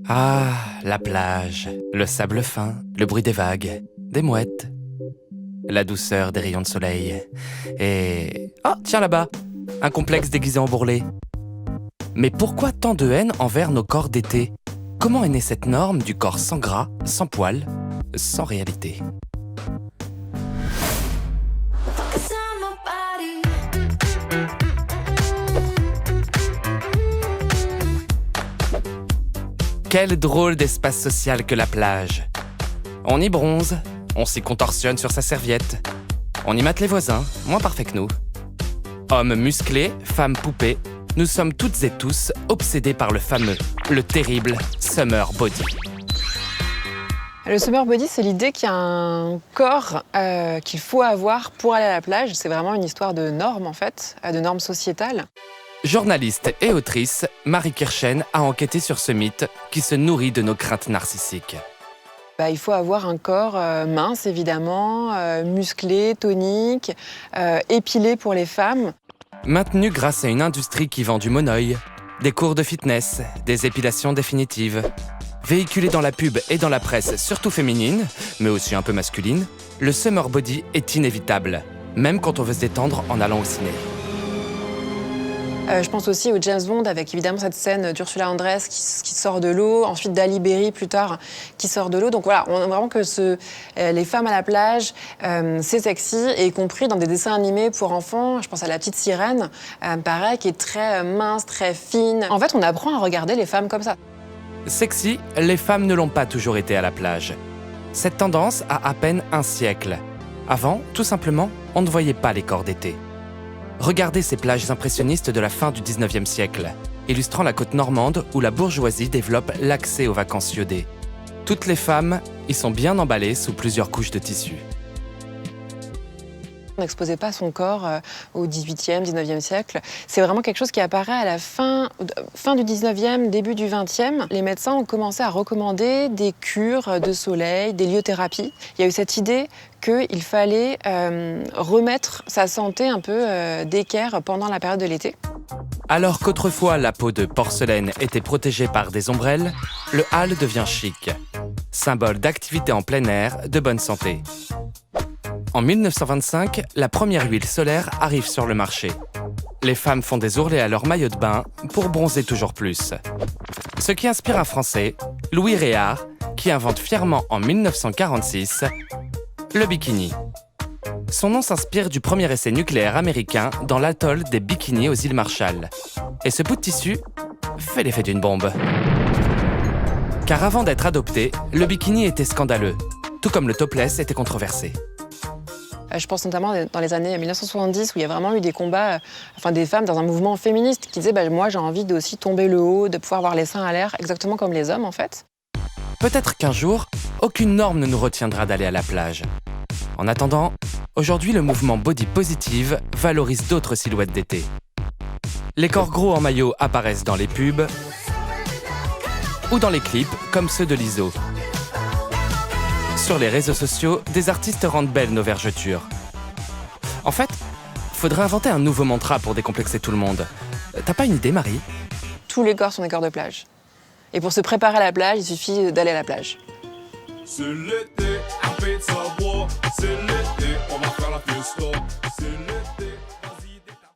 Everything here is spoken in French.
Ah, la plage, le sable fin, le bruit des vagues, des mouettes, la douceur des rayons de soleil. Et... oh, tiens là-bas, un complexe déguisé en bourrelet. Mais pourquoi tant de haine envers nos corps d'été? Comment est née cette norme du corps sans gras, sans poils, sans réalité? Quel drôle d'espace social que la plage. On y bronze, on s'y contorsionne sur sa serviette. On y mate les voisins, moins parfaits que nous. Hommes musclés, femmes poupées, nous sommes toutes et tous obsédés par le fameux, le terrible summer body. Le summer body, c'est l'idée qu'il y a un corps qu'il faut avoir pour aller à la plage. C'est vraiment une histoire de normes, en fait, de normes sociétales. Journaliste et autrice, Marie Kirchen a enquêté sur ce mythe qui se nourrit de nos craintes narcissiques. Il faut avoir un corps mince, évidemment, musclé, tonique, épilé pour les femmes. Maintenu grâce à une industrie qui vend du monoeil, des cours de fitness, des épilations définitives. Véhiculé dans la pub et dans la presse, surtout féminine, mais aussi un peu masculine, le summer body est inévitable, même quand on veut se détendre en allant au ciné. Je pense aussi au James Bond avec évidemment cette scène d'Ursula Andress qui sort de l'eau, ensuite d'Halle Berry plus tard qui sort de l'eau. Donc voilà, on a vraiment que les femmes à la plage, c'est sexy, et y compris dans des dessins animés pour enfants. Je pense à la petite sirène, pareil, qui est très mince, très fine. En fait, on apprend à regarder les femmes comme ça. Sexy, les femmes ne l'ont pas toujours été à la plage. Cette tendance a à peine un siècle. Avant, tout simplement, on ne voyait pas les corps d'été. Regardez ces plages impressionnistes de la fin du 19e siècle, illustrant la côte normande où la bourgeoisie développe l'accès aux vacances iodées. Toutes les femmes y sont bien emballées sous plusieurs couches de tissu. On n'exposait pas son corps au 18e, 19e siècle. C'est vraiment quelque chose qui apparaît à la fin du 19e, début du 20e. Les médecins ont commencé à recommander des cures de soleil, des lyothérapies. Il y a eu cette idée qu'il fallait remettre sa santé un peu d'équerre pendant la période de l'été. Alors qu'autrefois la peau de porcelaine était protégée par des ombrelles, le hâle devient chic, symbole d'activité en plein air, de bonne santé. En 1925, la première huile solaire arrive sur le marché. Les femmes font des ourlets à leur maillot de bain pour bronzer toujours plus. Ce qui inspire un Français, Louis Réard, qui invente fièrement en 1946 le bikini. Son nom s'inspire du premier essai nucléaire américain dans l'atoll des Bikinis aux îles Marshall. Et ce bout de tissu fait l'effet d'une bombe. Car avant d'être adopté, le bikini était scandaleux, tout comme le topless était controversé. Je pense notamment dans les années 1970 où il y a vraiment eu des combats, des femmes dans un mouvement féministe qui disaient moi j'ai envie d'aussi tomber le haut, de pouvoir avoir les seins à l'air, exactement comme les hommes en fait. Peut-être qu'un jour, aucune norme ne nous retiendra d'aller à la plage. En attendant, aujourd'hui le mouvement body positive valorise d'autres silhouettes d'été. Les corps gros en maillot apparaissent dans les pubs ou dans les clips comme ceux de l'ISO. Sur les réseaux sociaux, des artistes rendent belles nos vergetures. En fait, faudrait inventer un nouveau mantra pour décomplexer tout le monde. T'as pas une idée, Marie? Tous les corps sont des corps de plage. Et pour se préparer à la plage, il suffit d'aller à la plage. C'est l'été, un peu de savoir, c'est l'été, on va faire la fiesta.